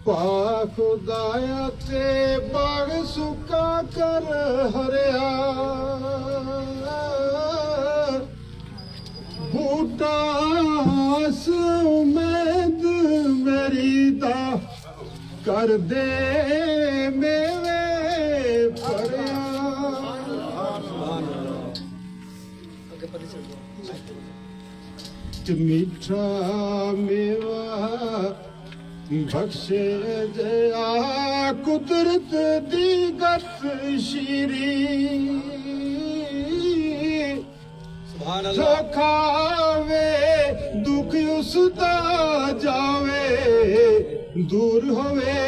खुदाया ते बाग सुका कर हरिया बूटास उम्मीद मेरी दा कर दे मेरे पड़िया मीठा मेवा बख्शे जया कुदरत दी गत शीरी जो खावे दुख उसदा जावे दूर होवे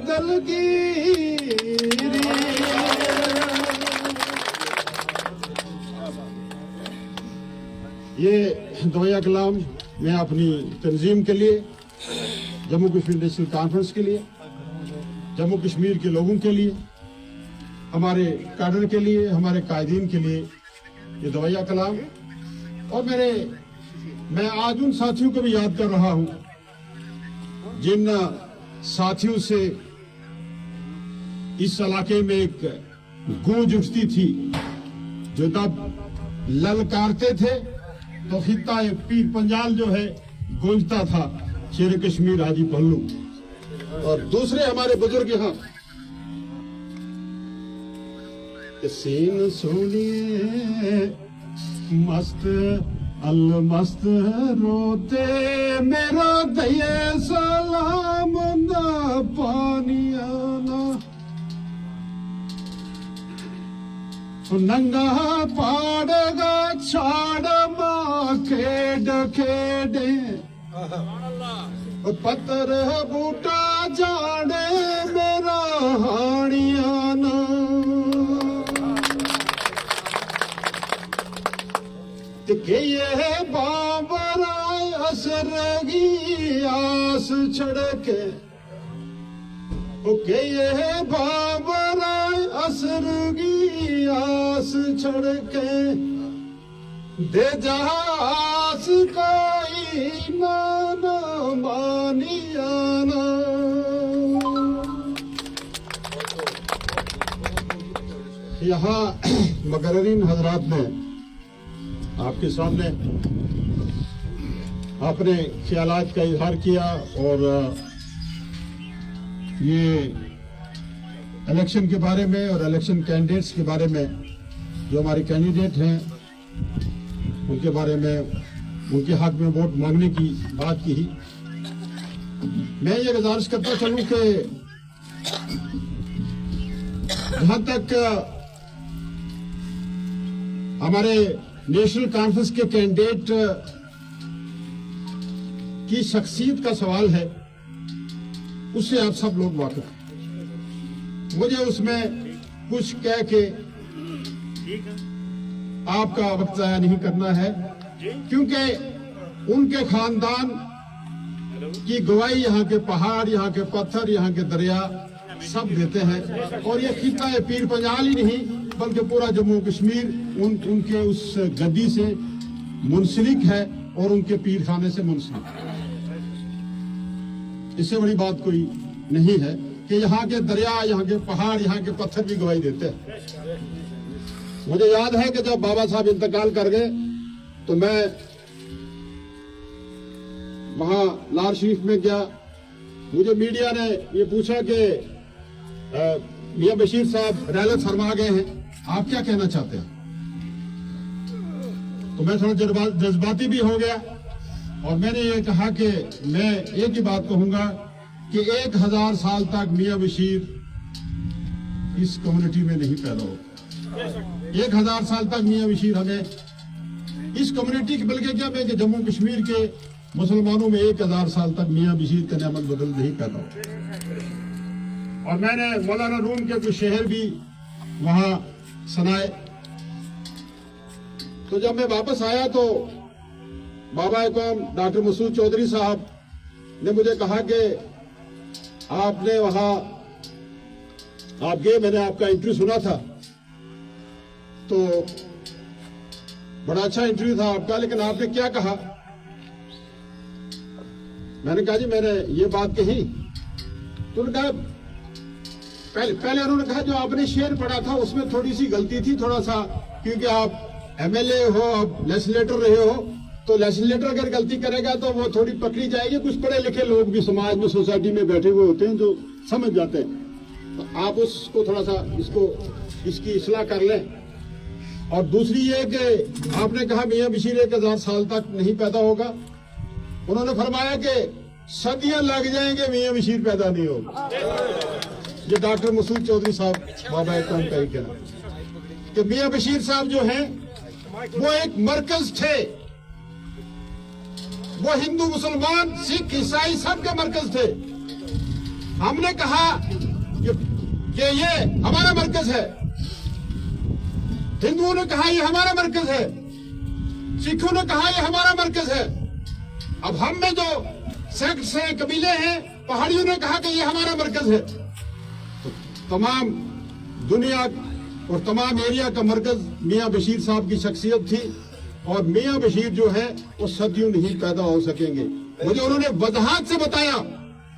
दलगीरी ये दवाया कलाम मैं अपनी तंजीम के लिए, जम्मू कश्मीर नेशनल कॉन्फ्रेंस के लिए, जम्मू कश्मीर के लोगों के लिए, हमारे काडर के लिए, हमारे कायदीन के लिए ये दवाया कलाम। और मैं आज उन साथियों को भी याद कर रहा हूं जिन साथियों से इस इलाके में एक गूंज उठती थी, जो तब ललकारते थे तो खित्ता पीर पंजाल जो है गूंजता था, शेर कश्मीर हाजी पल्लू और दूसरे हमारे बुजुर्ग यहाँ सीन सोनिए मस्त अल मस्त रोते मेरा दये सलाम ना पानियाना नंगा पाड़गा छाड़ मां खेड खेडे पत्थर बूटा जाने मेरा हानियाना के ये बाबरा असरगी आस छड़के के ये बाबरा असरगी आस छड़के दे जहास कोई ना मानियाना यहाँ मकर्रीन हजरात ने आपके सामने अपने ख्यालात का इजहार किया और ये इलेक्शन के बारे में और इलेक्शन कैंडिडेट्स के बारे में, जो हमारे कैंडिडेट हैं उनके बारे में, उनके हक में वोट मांगने की बात की। मैं ये गुजारिश करता चलूं कि जहां तक हमारे नेशनल कॉन्फ्रेंस के कैंडिडेट की शख्सियत का सवाल है, उससे आप सब लोग वाकिफ हैं। मुझे उसमें कुछ कह के आपका वक्त जाया नहीं करना है, क्योंकि उनके खानदान की गवाही यहाँ के पहाड़, यहाँ के पत्थर, यहाँ के दरिया सब देते हैं। और ये खित्ता पीर पंजाल ही नहीं बल्कि पूरा जम्मू कश्मीर उनके उस गद्दी से मुंसलिक है और उनके पीर खाने से मुंसलिक है। इससे बड़ी बात कोई नहीं है कि यहाँ के दरिया, यहाँ के पहाड़, यहाँ के पत्थर भी गवाही देते हैं। मुझे याद है कि जब बाबा साहब इंतकाल कर गए तो मैं वहां लाल शरीफ में गया। मुझे मीडिया ने ये पूछा कि मियां बशीर साहब रहलत फरमा गए हैं, आप क्या कहना चाहते हैं? तो मैं थोड़ा जज्बाती भी हो गया और मैंने ये कहा कि मैं एक ही बात कहूंगा कि 1000 साल तक मियां बशीर इस कम्युनिटी में नहीं पैदा हो। 1000 साल तक मियां बशीर हमें इस कम्युनिटी के, बल्कि क्या मैं कि जम्मू कश्मीर के मुसलमानों में 1000 साल तक मियां बशीर का नेमत बदल नहीं पैदा हो। और मैंने मौलाना रूम के कुछ शहर भी वहां सुनाए। तो जब मैं वापस आया तो बाबा कौम डॉक्टर मसूद चौधरी साहब ने मुझे कहा कि आपने वहां आप गए, मैंने आपका इंटरव्यू सुना था, तो बड़ा अच्छा इंटरव्यू था आपका, लेकिन आपने क्या कहा? मैंने कहा जी मैंने ये बात कही तो उन्होंने कहा, पहले उन्होंने कहा जो आपने शेर पढ़ा था उसमें थोड़ी सी गलती थी, थोड़ा सा, क्योंकि आप एमएलए हो, आप लेजिस्लेटर रहे हो, तो लेजिस्लेटर अगर गलती करेगा तो वो थोड़ी पकड़ी जाएगी। कुछ पढ़े लिखे लोग भी समाज में, सोसाइटी में बैठे हुए होते हैं जो समझ जाते हैं, तो आप उसको थोड़ा सा इसकी इस्लाह कर लें। और दूसरी ये कि आपने कहा मियां बशीर 1000 साल तक नहीं पैदा होगा। उन्होंने फरमाया कि सदियां लग जाएंगे मियां बशीर पैदा नहीं होगा। ये डॉक्टर मसूद चौधरी साहब बाबा एकदम का ही कहना कि मियां बशीर साहब जो हैं वो एक मरकज थे, वो हिंदू मुसलमान सिख ईसाई सबके मरकज थे। हमने कहा कि ये हमारा मरकज है, हिंदुओं ने कहा ये हमारा मरकज है, सिखों ने कहा ये हमारा मरकज है। अब हम में जो सेक्ट्स हैं, कबीले हैं, पहाड़ियों ने कहा कि ये हमारा मरकज है। तो तमाम दुनिया और तमाम एरिया का मरकज मियां बशीर साहब की शख्सियत थी, और मियां बशीर जो है वो सदियों नहीं पैदा हो सकेंगे। मुझे उन्होंने वजाहत से बताया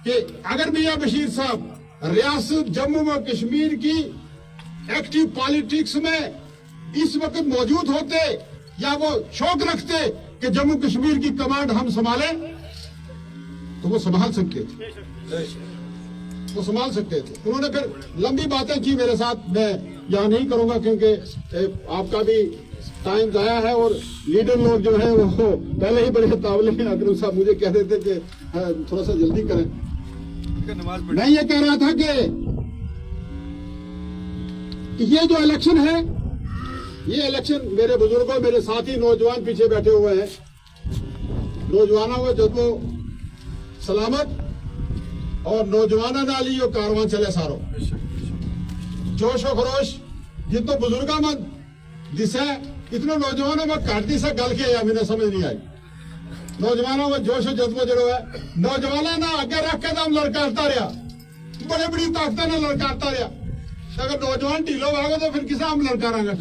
कि अगर मियां बशीर साहब रियासत जम्मू और कश्मीर की एक्टिव पॉलिटिक्स में इस वक्त मौजूद होते, या वो शौक रखते कि जम्मू कश्मीर की कमांड हम संभालें, तो वो संभाल सकते थे, वो संभाल सकते थे। उन्होंने फिर लंबी बातें की मेरे साथ, मैं यहाँ नहीं करूंगा क्योंकि आपका भी टाइम जाया है, और लीडर लोग जो है वो पहले ही बड़े तावले हैं। अकरम साहब मुझे कह रहे थे कि थोड़ा सा जल्दी करें। मैं ये कह रहा था कि ये जो इलेक्शन है, ये इलेक्शन मेरे बुजुर्गों, मेरे साथी नौजवान पीछे बैठे हुए हैं, नौजवानों को जज्बो सलामत और नौजवाना नाली यो कारवां चले सारो जोश और खरोश जितो बुजुर्गा मत दिशा इतने नौजवानों में काटती से गल के या मैंने समझ नहीं आई। नौजवानों में जोश और जज्बो जड़ो है, नौजवाना ना आगे रख के दम लड़काता रहा, बड़े बड़ी ताकत ने लड़काता रहा। अगर नौजवान ढीलो भागो तो फिर किसा हम लड़कारांगा।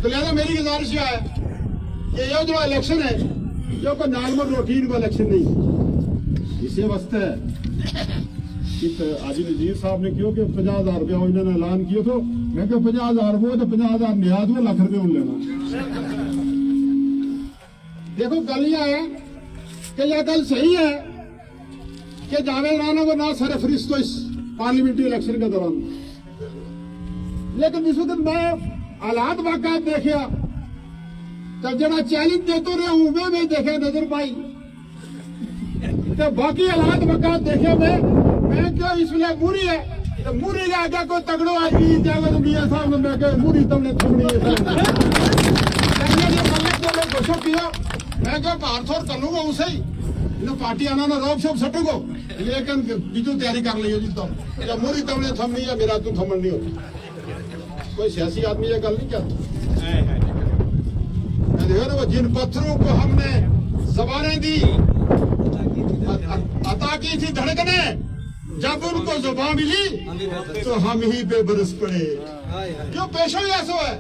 तो लिहाजा मेरी गुजारिश है कि ये जो इलेक्शन है जो कोई नॉर्मल रूटीन का इलेक्शन नहीं, इसे वास्ते आज नजीर साहब ने क्यों कि 50,000 रुपया इन्होंने ऐलान किया, तो मैं क्या 50,000 वो तो 50,000 न्याज में लाख रुपये लेना। देखो गल यह है कि यह गल सही है कि जावेद राणा को ना सरफरिश्त तो इस पार्लियामेंट्री इलेक्शन के दौरान, लेकिन इस वक्त मैं हालात वाकत देखा तब जरा चैलेंज देते रहे उम्मीद में देखे नजर पाई, तो बाकी हालात वाकत देखे मैं क्यों इसलिए मूरी है, तो मूरी के आगे कोई तगड़ो आदमी जाएगा तो मियां साहब ने मैं मूरी तुमने थमनी घोषो किया, मैं क्या बाहर थोड़ कर लूंगा उसे ही पार्टी आना ना रोक शोक सटूगो, लेकिन बीजू तैयारी कर लियो जी तुम, या मूरी तुमने थमनी है मेरा तू थमन नहीं होती। कोई सियासी आदमी ये गल नहीं कहता। देखो ना वो जिन पत्थरों को हमने ज़बानें दी, अता की थी धड़कने, जब उनको जुबान मिली तो हम ही पे बरस पड़े। क्यों पेशो ऐसा है,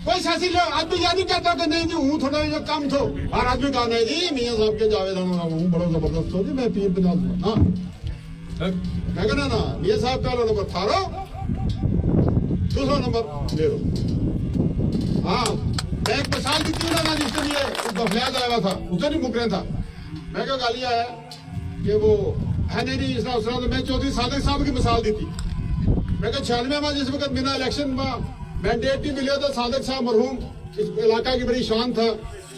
कोई सियासी आदमी यह नहीं कहता कि नहीं जी हूँ थोड़ा जो कम थो, हर आदमी कहा नहीं जी मियां साहब के जावेद हूँ बड़ा जबरदस्त हो जी, मैं पीर बना दूंगा। हाँ मैं कहना ना मियां साहब पहला नंबर थारो, दूसरा नंबर ले लो। हाँ मैं एक मिसाल दी थी ना जिसके लिए बफलियाज आया था, उसे नहीं मुकरे था। मैं क्या गालिया है कि वो है नहीं इस तरह, तो मैं चौधरी सादिक साहब की मिसाल दी थी। मैं क्या 96 में जिस वक्त बिना इलेक्शन में मैंडेट नहीं मिले तो सादिक साहब मरहूम इस इलाका की बड़ी शान था,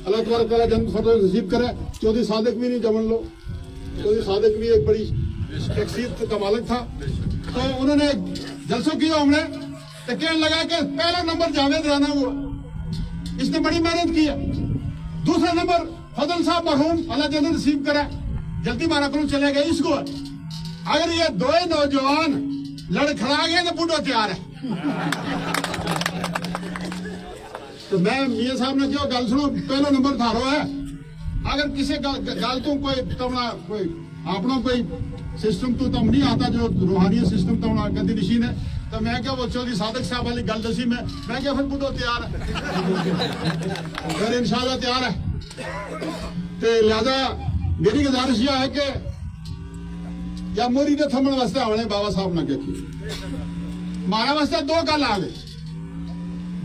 अल्लाह तबारक तआला जन्नत फरदौस नसीब करे। चौधरी सादिक भी नहीं जमन लो, चौधरी सादिक भी एक बड़ी शख्सियत का मालिक था। तो उन्होंने जलसों किया, हमने तो कहने लगा कि पहला नंबर जावेद राणा हुआ, इसने बड़ी मेहनत की है। दूसरा नंबर फजल साहब मरहूम अल्लाह जन्नत नसीब करे, जल्दी मारा करूं चले गए इसको। अगर ये दो नौजवान लड़खड़ा गए तो बूढ़ो तैयार है। तो मैं मियां साहब ने क्यों गल सुनो, पहला नंबर थारो है। अगर किसी गल तो कोई तमना कोई अपना कोई सिस्टम तो तम नहीं आता जो रूहानी सिस्टम तमना गंदी नशीन है, तो मैं क्या वो चौधरी सादिक साहब वाली गल दसी मैं क्या फिर बूढ़ो तैयार है, फिर इंशाल्लाह तैयार है। तो लिहाजा मेरी गुजारिश यह है कि या मोरी ने थमन वास्ते हमने बाबा साहब ने क्या मारा वास्ते दो गल आ गई,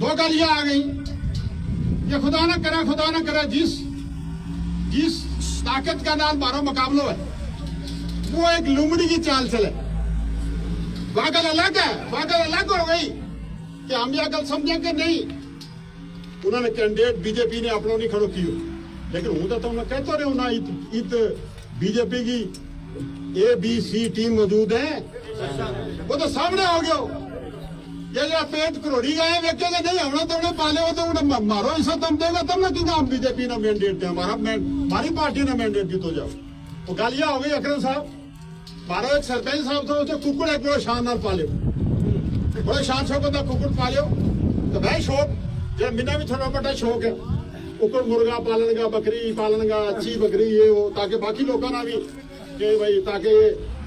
दो गल ये आ गई कि खुदा ना करे जिस ताकत का नाम मारो मुकाबलो है वो एक लुमड़ी की चाल चले। वागल अलग है, वागल अलग हो गई कि हम यह गल समझे कि नहीं उन्होंने कैंडिडेट बीजेपी ने अपनों नहीं खड़ो कियो, लेकिन हूं तो मैं कहता रहा हूं ना इत बीजेपी की ABC टीम मौजूद है, वो तो सामने हो गया। ये जो पेट करोड़ी गए वेखेंगे नहीं हमने तो उन्हें पाले हो तो उन्हें मारो ऐसा तुम देगा तब ना कि हम बीजेपी ने मैंडेट दे हमारी पार्टी ने मैंडेट दी तो जाओ। वो गालियां हो गई अकरम साहब मारो एक सरपंच साहब था उसने कुकुड़ एक बड़े शान नाल पाले बड़े शान शौक का कुकुड़ पालियो तो भाई शौक जो मिना भी थोड़ा बड़ा शौक है कुकुड़ मुर्गा पालन का बकरी पालन का अच्छी बकरी ये वो ताकि बाकी लोगों ना भी कि भाई ताकि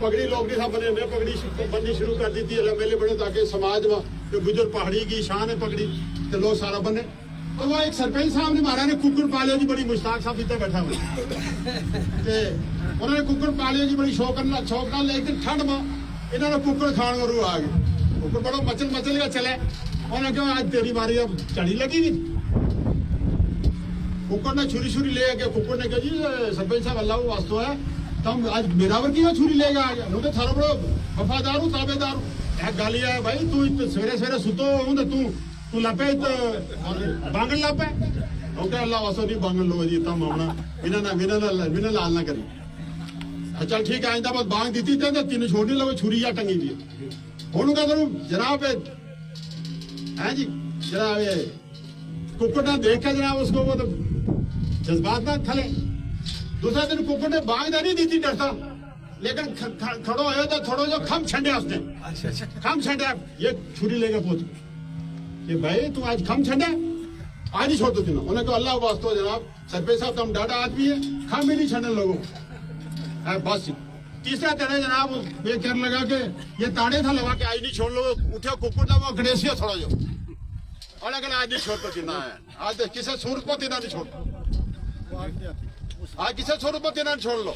पगड़ी लोग नहीं था बने मैं पगड़ी बननी शुरू कर दी थी मेले बने ताकि समाज में जो गुजर पहाड़ी की शान है पगड़ी तो लोग सारा बने। तो वो एक सरपंच साहब ने मारा ने कुकुड़ पालियो जी बड़ी मुश्ताक साहब इतना बैठा हुआ उन्होंने कुकुड़ पालियो जी बड़ी शौक ना एक दिन ठंड में इन्होंने कुकुड़ खाने को रू आ गए कुकुड़ बड़ा मचल का चले उन्होंने कहा आज तेरी बारी अब चढ़ी लगी हुई कुकुड़ ने छुरी ले गया कुकुड़ ने कहा जी सरपंच साहब अल्लाह वास्तव है तुम आज मेरावर की छुरी लेगा आज मैं तो थारा बड़ो वफादार हूँ ताबेदार हूँ गालिया है भाई तू सवेरे सुतो हूँ तू लापे बांगल लापे ओके अल्लाह वास्तव नहीं बांगल लो जी तुम अपना बिना लाल ना करी चल ठीक है आइंदा बस बांग दी थी तीन छोड़ने लगे छुरी या टंगी थी हूँ का जनाब है जी जनाब ये कुकुर ने देख के जनाब उसको वो तो जज्बात ना थले दूसरा दिन कुकुर ने बांग नहीं दी थी डरता लेकिन खड़ो आयो तो थोड़ो जो खम छंडे उसने खम छंडे ये छुरी लेके पहुंच ये भाई तू आज खम छंडे आज ही छोड़ दो तीनों उन्हें कहा अल्लाह वास्तव जनाब सरपंच साहब तुम डाटा आदमी है खम ही नहीं छंडे लोगों बस तीसरा तेरे जनाब ये कर लगा के ये ताड़े था लगा के आज नहीं छोड़ लो उठे कुकुर ना वो गणेशिया थोड़ा जो और अगर आज नहीं छोड़ तो तीना है आज किसे सूरत को तीना नहीं छोड़ आज किसे सूरत को तीना छोड़ लो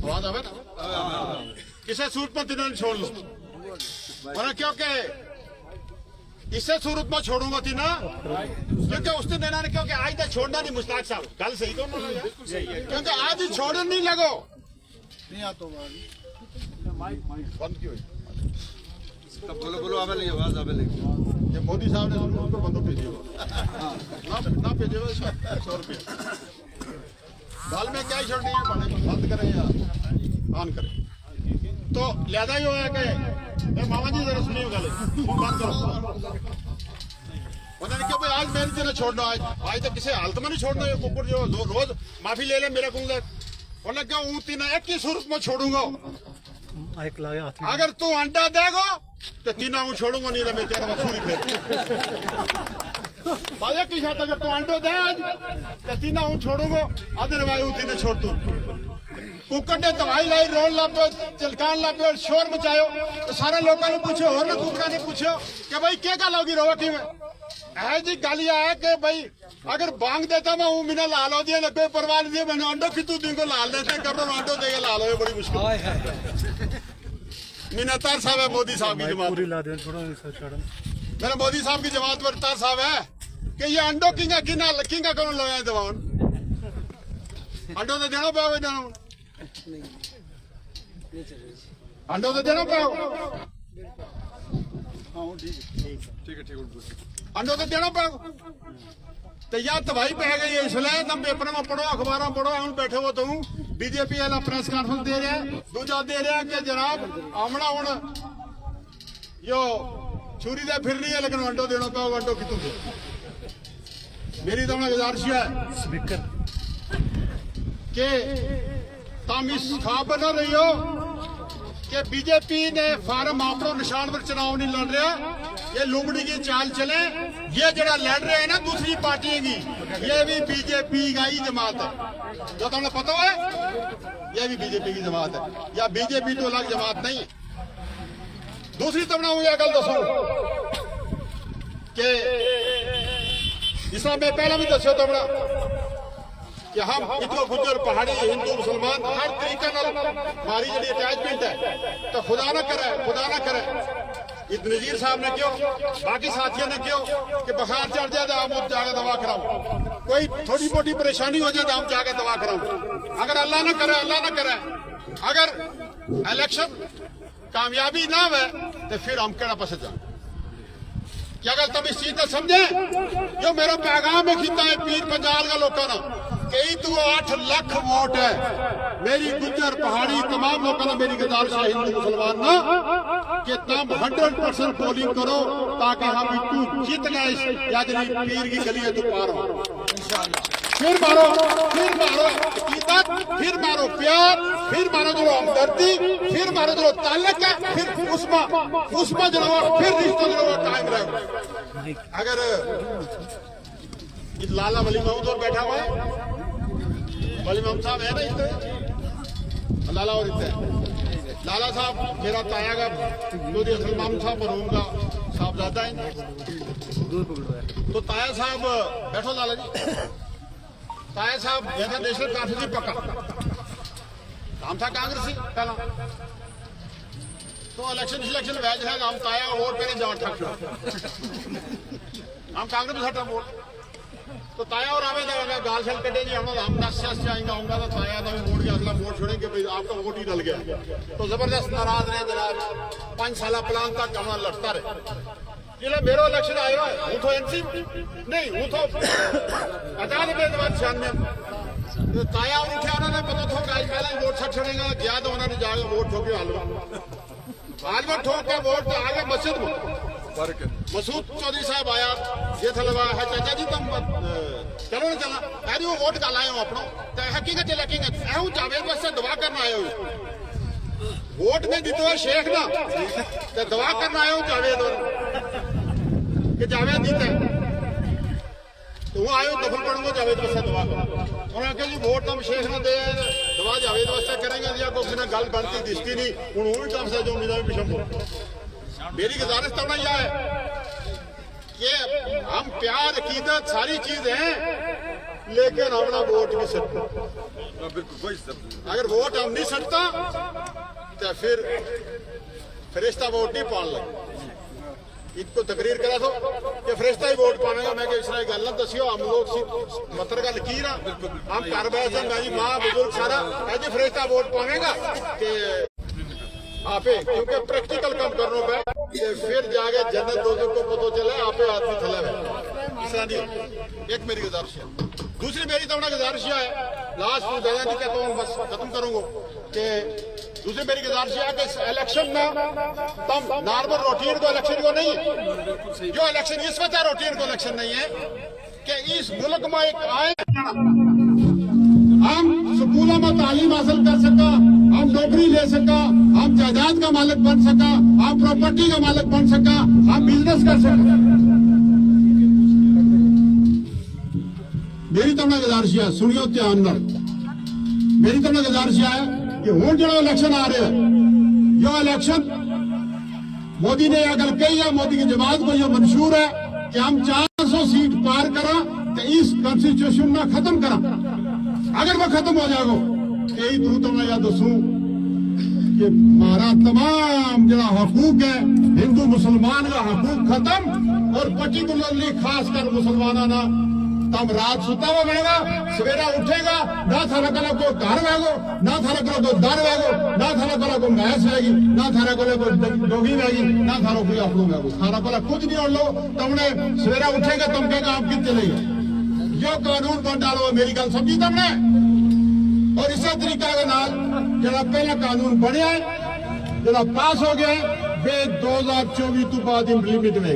आवाज आवे ना किसे सूरत को तीना छोड़ लो और क्योंकि इससे सूरत में छोड़ूंगा तीना क्योंकि उसने देना नहीं क्योंकि आज तक छोड़ना नहीं मुश्ताक साहब कल सही कौन क्योंकि आज ही छोड़ने नहीं लगो बंद क्यों बोलो आवे नहीं आवाज आवे नहीं ये मोदी साहब ने उनको बंदो भेजे ना भेजे 100 रुपये दाल में क्या छोड़नी है बंद करें या ऑन करें तो लिहाजा ही होया कि मामा जी जरा सुनिए गल बंद करो उन्होंने कहा भाई आज मेरी तेरा छोड़ना आज तक किसी हालत में नहीं छोड़ना ये कुकुर जो रोज माफी ले ले मेरे को उन्होंने कहा ऊँ तीन एक ही सूरत में छोड़ूंगा अगर तू अंडा देगा तो तीना हूँ छोड़ूंगा नहीं मैं तेरा छुरी फेर बाजा की साथ अगर तू अंडो दे आज तो तीना हूँ छोड़ूंगा अदरवाइज हूँ तीन छोड़ तू कुकर ने दवाई लाई रोल लापे चिलकान लापे और शोर मचायो तो सारे लोगों ने पूछो और ना कुकर ने पूछो कि भाई क्या गल होगी रोटी में है जी गालिया है कि भाई अगर बांग देता मैं हूँ मिना लाल हो दिया लगे परवाह दिए मैंने अंडो की तू दिन को लाल देते कर रहा अंडो देगा लाल हो बड़ी मुश्किल मिन्नतार साहब है मोदी साहब की जमात मेरा मोदी साहब की जमात पर तार साहब है कि ये अंडो किंगा कौन लगाए दवान अंडो तो देना पाओगे देना अंडो तो देना पाओ ठीक है अंडो तो देना पाओ तो यार तबाही पै गई है इसलिए तुम पेपर में पढ़ो अखबार में पढ़ो हम बैठे हो तुम बीजेपी वाला प्रेस कॉन्फ्रेंस दे रहा है दूजा दे रहा है कि जनाब आमना हूं यो छुरी दे फिर रही है लेकिन अंडो देना पाओ अंडो कितों मेरी तो गुजारिश है स्पीकर के तुम इस ख्वाब बना रही हो कि बीजेपी ने फार्म आपको निशान पर चुनाव नहीं लड़ रहा ये लुमड़ी की चाल चले ये जरा लड़ रहे हैं ना दूसरी पार्टी की ये भी बीजेपी का ही जमात है जो तुम्हें पता है ये भी बीजेपी की जमात है या बीजेपी तो अलग जमात नहीं है दूसरी तुमने मुझे गल दसो कि जिस मैं पहले भी दसो तुमने कि हम इतना गुजर पहाड़ी हिंदू मुसलमान हर तरीके हमारी जी अटैचमेंट है तो खुदा ना करे इत नजीर साहब ने क्यों बाकी साथियों ने क्यों कि बुखार चढ़ जाए तो आप जाके दवा कराओ, कोई थोड़ी मोटी परेशानी हो जाए तो हम जाके दवा कराओ। अगर अल्लाह ना करे अगर इलेक्शन कामयाबी ना हो तो फिर हम केड़ा पासे जाए। क्या अगर तुम इस चीज को समझे जो मेरा पैगाम है खिता है पीर पंजाल का लोगों ना कई तो 8 लाख वोट है मेरी गुज्जर पहाड़ी तमाम लोगों ने मेरी गुजारिश है हिंदू मुसलमान ना कि तुम 100% पोलिंग करो ताकि हम तू जीतना इस यादरी पीर की गली तो पार हो। फिर मारो अकीदत, फिर मारो प्यार, फिर मारो जो हमदर्दी, फिर मारो जो ताल्लुक है, फिर उसमें जो फिर रिश्ता जो कायम रहे। अगर इस लाला वली महमूद और बैठा हुआ है, वली महमूद साहब है ना इधर, लाला और इधर लाला साहब मेरा ताया का लोधी असल महमूद साहब मरहूम का साहबजादा है। तो ताया साहब बैठो लाला जी, ताया साहब जैसा नेशनल कॉन्फ्रेंस पक्का हम था कांग्रेसी पहला तो इलेक्शन वैज है हम ताया वोट पहले जाट हम कांग्रेस में हटा वोट तो ताया और आवेगा गाल शल कटे जी हम 10 आएंगे आऊंगा तो ताया तो वोट के असला वोट छोड़ेंगे भाई आपका वोट ही डल गया तो जबरदस्त नाराज रहे जनाब 5 साल प्लान तक हमारा लड़ता रहे जिले मेरो इलेक्शन आयो है हूं तो एनसी नहीं हूं तो 50 96 ताया और उठे उन्होंने पता थो आज पहले वोट छड़ेगा गया तो उन्होंने जाकर वोट ठोके हलवा ठोक के वोट तो आगे मस्जिद में मसूद चौधरी साहब आया ये था लगा है चाचा जी तुम चलो ना चला अरे वो वोट का लाए हो अपनो तो हकीकत लकीकत ऐ जावेद बस से दवा करना आयो वोट में दितो है शेख ना तो दवा करना आयो जावेद कि जावेद जीता तो वो आयो दफल पढ़ूंगा जावेद बस से दवा उन्होंने कहा जी वोट तुम शेख ना दे दवा जावेद बस से करेंगे या कोई ना गल बनती दिसती नहीं हूं वो भी कम से जो उम्मीदवार पिछम मेरी गुजारिश तो ना यह है कि हम प्यार अकीदत सारी चीज हैं लेकिन अपना वोट भी सटता अगर वोट हम नहीं सटता तो फिर फरिश्ता वोट नहीं पान लगे इनको तकरीर करा दो कि फरिश्ता ही वोट पाएगा मैं इस तरह गल दसियो हम लोग मतलब गल की ना हम घर बैठे जी माँ बुजुर्ग सारा ऐसे फरिश्ता वोट पाएगा कि आपे क्योंकि प्रैक्टिकल काम करना पे फिर जाके जन्नत दोस्तों को पता चले आपे आदमी थला है इस तरह एक मेरी गुजारिश है। दूसरी मेरी तो गुजारिश है लास्ट में ज्यादा नहीं कहता हूँ बस खत्म करूंगा कि दूसरी मेरी गुजारिश है कि इलेक्शन में तुम नॉर्मल रूटीन को इलेक्शन को नहीं है जो इलेक्शन इस वक्त रूटीन को इलेक्शन नहीं है कि इस मुल्क में एक आए हम स्कूलों में तालीम हासिल कर सका हम नौकरी ले सका हम जायदाद का मालिक बन सका हम प्रॉपर्टी का मालिक बन सका हम बिजनेस कर सका। मेरी तो गुजारिश है सुनियो ध्यान न मेरी तो गुजारिश है कि हूं जो इलेक्शन आ रहे हैं जो इलेक्शन मोदी ने यह गल कही है मोदी की जमात को यह मंशूर है कि हम 400 सीट पार करा तो इस कॉन्स्टिट्यूशन में खत्म करा अगर वो खत्म हो जाएगा यही तू तो मैं यह दसूं कि हमारा तमाम जो हकूक है हिंदू मुसलमान का हकूक खत्म और पर्टिकुलरली खासकर मुसलमाना ना तब रात सुता हुआ रहेगा सवेरा उठेगा ना थारा कला को घर वेगो ना थारा कला को दर वेगो ना थारा कला को भैंस वेगी ना थारा कला को डोगी वेगी ना थारा कोई अपनों वेगो थारा कला कुछ नहीं और लो तुमने सवेरा उठेगा तुम कहेगा आप कितने चलेगा जो कानून बन डालो मेरी गल समझी तुमने और इस तरीका के नाल जरा पहला कानून बनया जरा पास हो गया वे 2024 तो बाद इंप्लीमेंट होगी।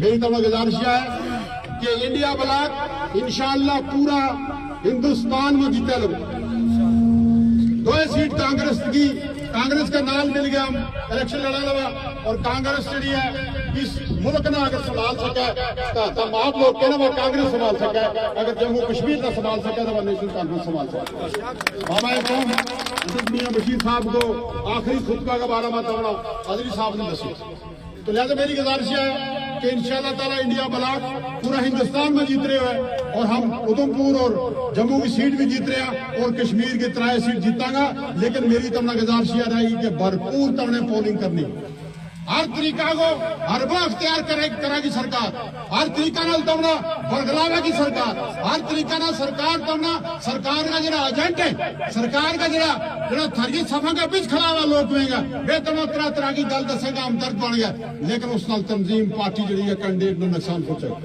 मेरी तो गुजारिश है कि इंडिया ब्लॉक इंशाअल्लाह पूरा हिंदुस्तान में जीता लोग 2 सीट कांग्रेस का नाल मिल गया हम इलेक्शन लड़ा लगा और कांग्रेस जी है इस मुल्क ने अगर संभाल सके तो तमाम लोग कहना वो कांग्रेस संभाल सके अगर जम्मू कश्मीर ना संभाल सके तो वो नेशनल कांग्रेस संभाल सके। बाबा कौम मियां बशीर साहब को आखिरी खुतबा के बारे में तो अदरी साहब ने दसी तो लिहाजा मेरी गुजारिश है कि इंशाल्लाह ताला इंडिया ब्लॉक पूरा हिंदुस्तान में जीत रहे हैं और हम उधमपुर और जम्मू की सीट भी जीत रहे हैं और कश्मीर की 3 सीट जीतांगा। लेकिन मेरी तमना गुजारिश यह रहेगी कि भरपूर तमने पोलिंग करनी, हर तरीका को हरबा अख्तियार करेगी सरकार, हर तरीका नाल तमना बरगलावेगी सरकार, हर तरीका नाल सरकार तमना सरकार का जरा एजेंट है, सरकार का जरा थर्गी सफा के बीच खड़ा हुआ लोग हुएगा वे तमना तरह तरह की गल दसेगा, हमदर्द बन गया। लेकिन उस नाल तंजीम पार्टी जी है कैंडिडेट ने नुकसान पहुंचाएगा।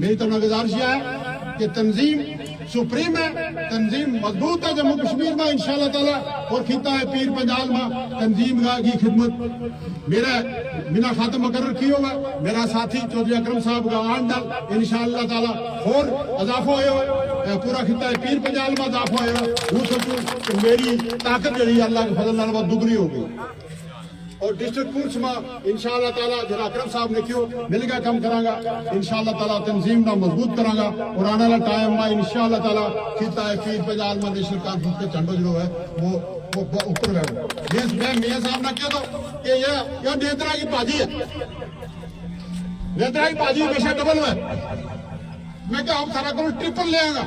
मेरी तमना गुजारिश है कि तंजीम सुप्रीम है, तंजीम मजबूत है जम्मू कश्मीर में इंशाल्लाह ताला और खिता है पीर पंजाल में तंजीम की खिदमत मेरा बिना खातम मुकर्रर किया हुआ मेरा साथी चौधरी अकरम साहब का आंडल इंशाल्लाह ताला और अजाफा हो पूरा खिता है पीर पंजाल में अजाफा हो। वो सोचू मेरी ताकत जी अल्लाह के फजल नाल दुगनी हो गई और डिस्ट्रिक्ट पुलिस में इंशाल्लाह ताला जरा अकरम साहब ने क्यों मिलकर काम करांगा इंशाल्लाह ताला तंजीम ना मजबूत करांगा और आने वाला टाइम में इंशाल्लाह ताला खिता है पीर पंजाल में नेशनल कॉन्फ्रेंस के झंडो जो है वो ऊपर बैठो। मैं मियां साहब ने कह दो कि यह नेत्रा की बाजी है, नेत्रा की बाजी हमेशा डबल है। मैं क्या हम सारा करो ट्रिपल ले आऊंगा,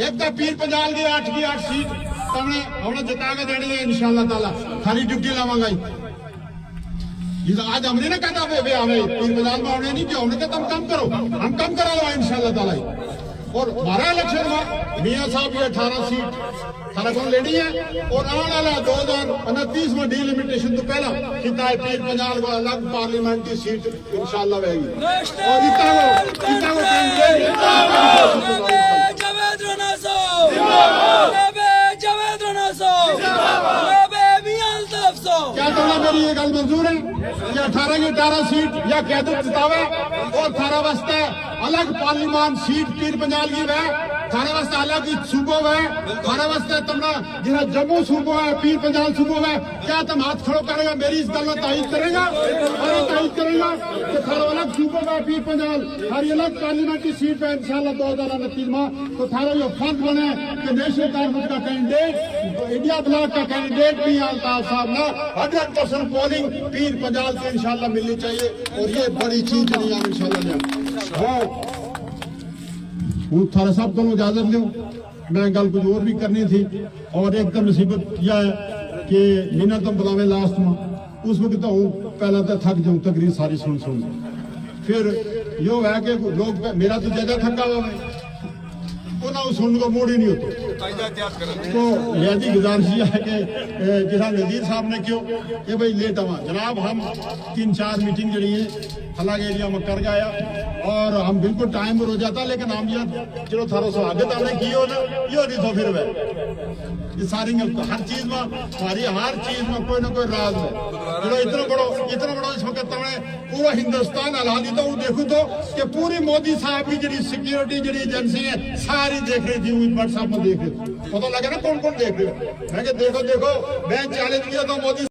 एक तो पीर पंजाल की 8 की 8 सीट हमने जिता के देनी है इंशाल्लाह ताला, खाली ड्यूटी लावांगा। आज हमने ना कहता वे हमें पीर पंजाल में हमने नहीं किया, हमने कहता हम काम करो, हम काम करा लो इंशाल्लाह ताला। और हमारा इलेक्शन में मियां साहब ये 18 सीट सारा को लेनी है और आने वाला 2029 में डिलिमिटेशन तो पहला कितना है पीर पंजाल को अलग पार्लियामेंट की सीट इंशाल्लाह रहेगी और इतना क्या कहना मेरी ये गल मंजूर है कि 18 की 18 सीट या कैदत जितावे और थारा वास्ते अलग पार्लियामान सीट पीर पंजाल की है, थारा वास्ते अलग सूबो है, थारा वास्ते तमना जिला जम्मू सूबो है पीर पंजाल सूबो है। क्या तुम हाथ खड़ो करेगा मेरी इस गल में तायद करेगा और तायद करेगा कि थारा अलग सूबो है पीर पंजाल हर अलग पार्लियामेंट की सीट है इंशाल्लाह 2029 में। तो थारा जो फर्ज बने कि नेशनल कॉन्फ्रेंस का कैंडिडेट इंडिया ब्लॉक का कैंडिडेट भी अल्ताफ साहब ने 100% पोलिंग पीर पंजाल से इंशाल्लाह मिलनी चाहिए और ये बड़ी चीज नहीं है इंशाल्लाह। थारा साहब को इजाजत दो, मैं गल कुछ और भी करनी थी और एकदम मुसीबत यह है कि मिनट तो बुलावे लास्ट में उस वक्त तो पहला तो थक जाऊं तकरीर सारी सुन फिर यो है कि लोग मेरा तो ज्यादा थका हुआ है उन्हें सुनने को मूड ही नहीं होता। तो यही गुजारिश है कि जिस नजीर साहब ने क्यों कि भाई लेट आवा जनाब हम 3-4 मीटिंग जी है अलग एरिया में कर गया और हम बिल्कुल टाइम पर हो जाता लेकिन हम यार चलो थारो स्वागत हमने की हो ना यो नहीं तो फिर ये सारी हर चीज में हमारी हर चीज में कोई ना कोई राज है। चलो इतना बड़ो इस वक्त पूरा हिंदुस्तान हला दी तो देखो तो कि पूरी मोदी साहब की जी सिक्योरिटी जी एजेंसी है सारी देख रही थी व्हाट्सएप में देख रही पता लगे ना कौन कौन देख रहे हो। मैं देखो मैं चैलेंज किया था मोदी